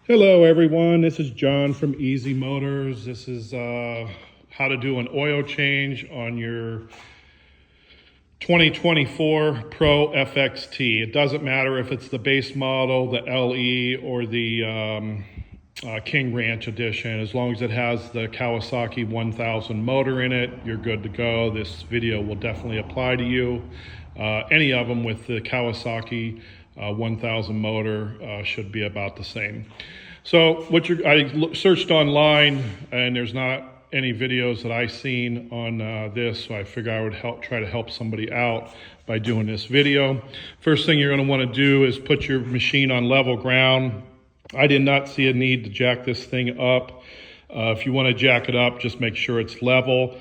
Hello everyone, this is John from Easy Motors. This is how to do an oil change on your 2024 Pro FXT. It doesn't matter if it's the base model, the LE, or the King Ranch edition. As long as it has the Kawasaki 1000 motor in it, you're good to go. This video will definitely apply to you. Any of them with the Kawasaki 1000 motor should be about the same. So I searched online and there's not any videos that I've seen on this, so I figured I would try to help somebody out by doing this video. First thing you're going to want to do is put your machine on level ground. I did not see a need to jack this thing up. If you want to jack it up, just make sure it's level.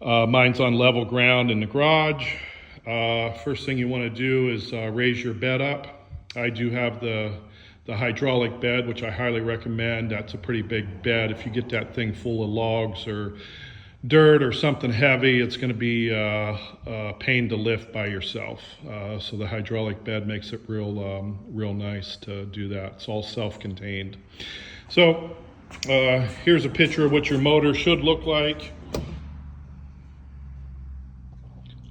Mine's on level ground in the garage. First thing you want to do is raise your bed up. I do have the hydraulic bed, which I highly recommend. That's a pretty big bed. If you get that thing full of logs or dirt or something heavy, it's going to be a pain to lift by yourself. So the hydraulic bed makes it real nice to do that. It's all self-contained. So here's a picture of what your motor should look like.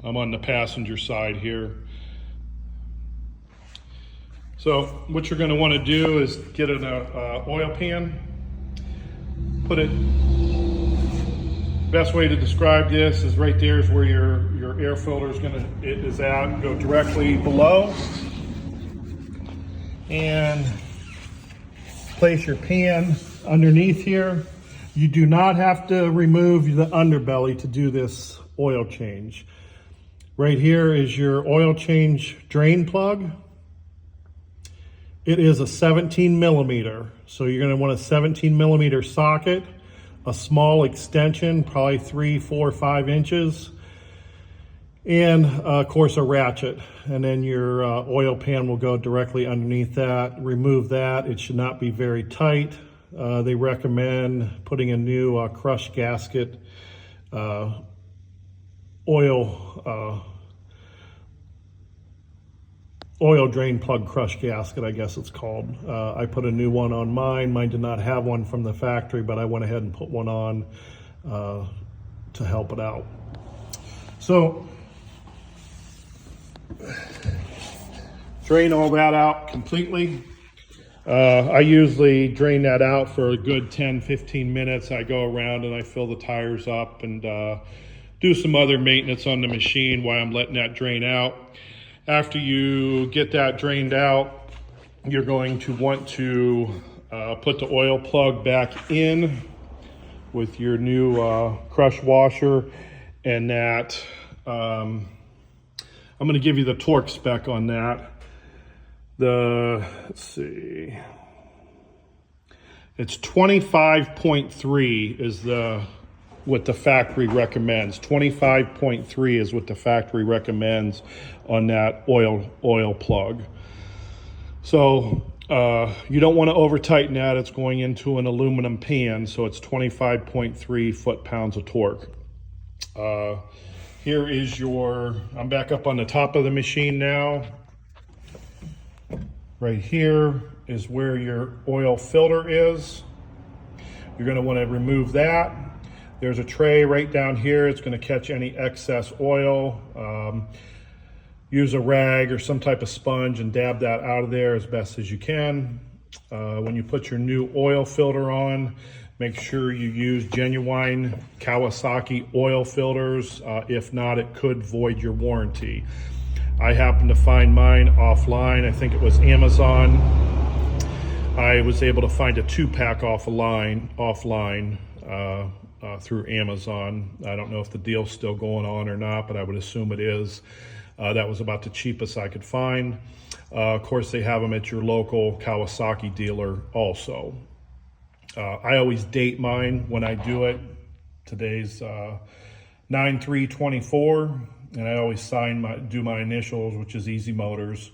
I'm on the passenger side here. So what you're going to want to do is get an oil pan, put it, best way to describe this is right there is where your air filter is at. Go directly below and place your pan underneath here. You do not have to remove the underbelly to do this oil change. Right here is your oil change drain plug. It is a 17 millimeter. So you're gonna want a 17 millimeter socket, a small extension, probably 3, 4, 5 inches, and of course a ratchet. And then your oil pan will go directly underneath that. Remove that, it should not be very tight. They recommend putting a new crush gasket oil drain plug crush gasket, I guess it's called. I put a new one on mine. Mine did not have one from the factory, but I went ahead and put one on to help it out. So drain all that out completely. I usually drain that out for a good 10-15 minutes. I go around and I fill the tires up and do some other maintenance on the machine while I'm letting that drain out. After you get that drained out, you're going to want to put the oil plug back in with your new crush washer, and that I'm going to give you the torque spec on that. Let's see, it's 25.3 is what the factory recommends. 25.3 is what the factory recommends on that oil plug. So you don't want to over tighten that. It's going into an aluminum pan, so it's 25.3 foot-pounds of torque. Here is I'm back up on the top of the machine now. Right here is where your oil filter is. You're going to want to remove that. There's a tray right down here. It's going to catch any excess oil. Use a rag or some type of sponge and dab that out of there as best as you can. When you put your new oil filter on, make sure you use genuine Kawasaki oil filters. If not, it could void your warranty. I happened to find mine offline. I think it was Amazon. I was able to find a 2-pack offline through Amazon. I don't know if the deal's still going on or not, but I would assume it is. That was about the cheapest I could find. Of course, they have them at your local Kawasaki dealer also. I always date mine when I do it. Today's 9/3/24, and I always do my initials, which is Easy Motors.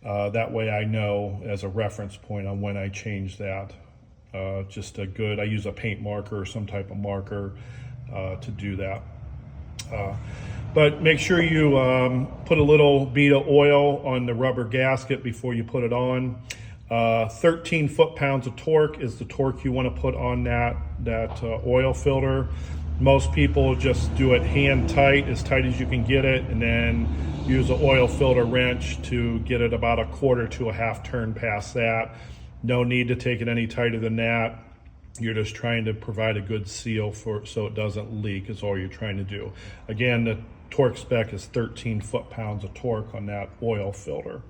That way I know as a reference point on when I change that. I use a paint marker or some type of marker to do that. But make sure you put a little bead of oil on the rubber gasket before you put it on. 13 foot-pounds of torque is the torque you want to put on that oil filter. Most people just do it hand tight, as tight as you can get it, and then use an oil filter wrench to get it about a quarter to a half turn past that. No need to take it any tighter than that. You're just trying to provide a good seal so it doesn't leak is all you're trying to do. Again, the torque spec is 13 foot-pounds of torque on that oil filter.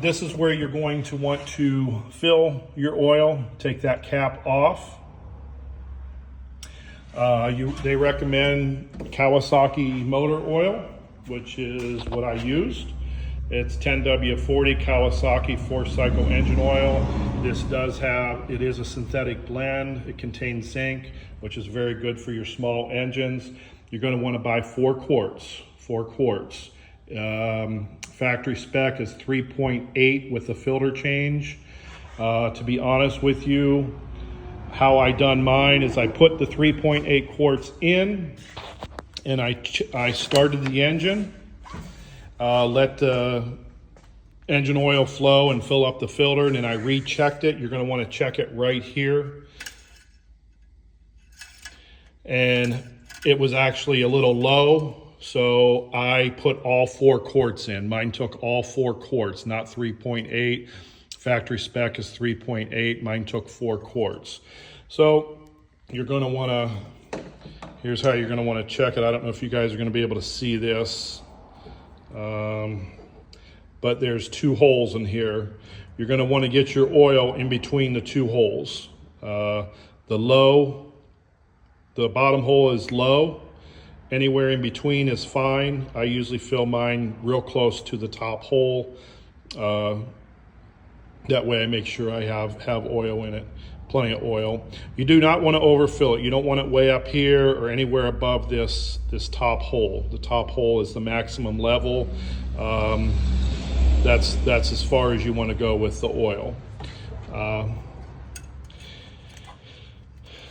This is where you're going to want to fill your oil. Take that cap off. They recommend Kawasaki motor oil, which is what I used. It's 10W40 Kawasaki 4-cycle engine oil. This it is a synthetic blend. It contains zinc, which is very good for your small engines. You're going to want to buy 4 quarts. Factory spec is 3.8 with the filter change. To be honest with you, how I done mine is I put the 3.8 quarts in, and I started the engine, let the engine oil flow and fill up the filter, and then I rechecked it. You're going to want to check it right here. And it was actually a little low, so I put all 4 quarts in. Mine took all 4 quarts, not 3.8. Factory spec is 3.8. Mine took 4 quarts. So you're going to want to, here's how you're going to want to check it. I don't know if you guys are going to be able to see this, but there's 2 holes in here. You're going to want to get your oil in between the 2 holes. The bottom hole is low. Anywhere in between is fine. I usually fill mine real close to the top hole. That way I make sure I have oil in it, plenty of oil. You do not want to overfill it. You don't want it way up here or anywhere above this top hole. The top hole is the maximum level. That's as far as you want to go with the oil.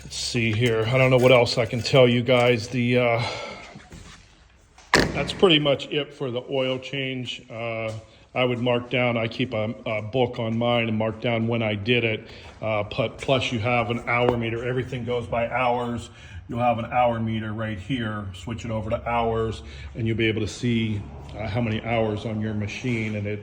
Let's see here. I don't know what else I can tell you guys. That's pretty much it for the oil change. I would mark down, I keep a book on mine and mark down when I did it. Plus you have an hour meter. Everything goes by hours. You'll have an hour meter right here. Switch it over to hours and you'll be able to see how many hours on your machine, and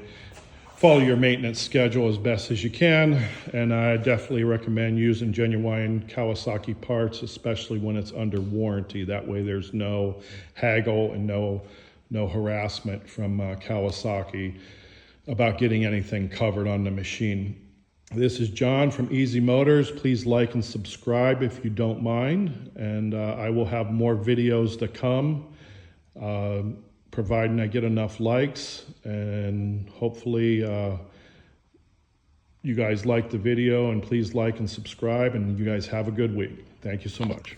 follow your maintenance schedule as best as you can. And I definitely recommend using genuine Kawasaki parts, especially when it's under warranty. That way there's no haggle and no harassment from Kawasaki about getting anything covered on the machine. This is John from Easy Motors. Please like and subscribe if you don't mind. And I will have more videos to come, providing I get enough likes. And hopefully you guys like the video, and please like and subscribe, and you guys have a good week. Thank you so much.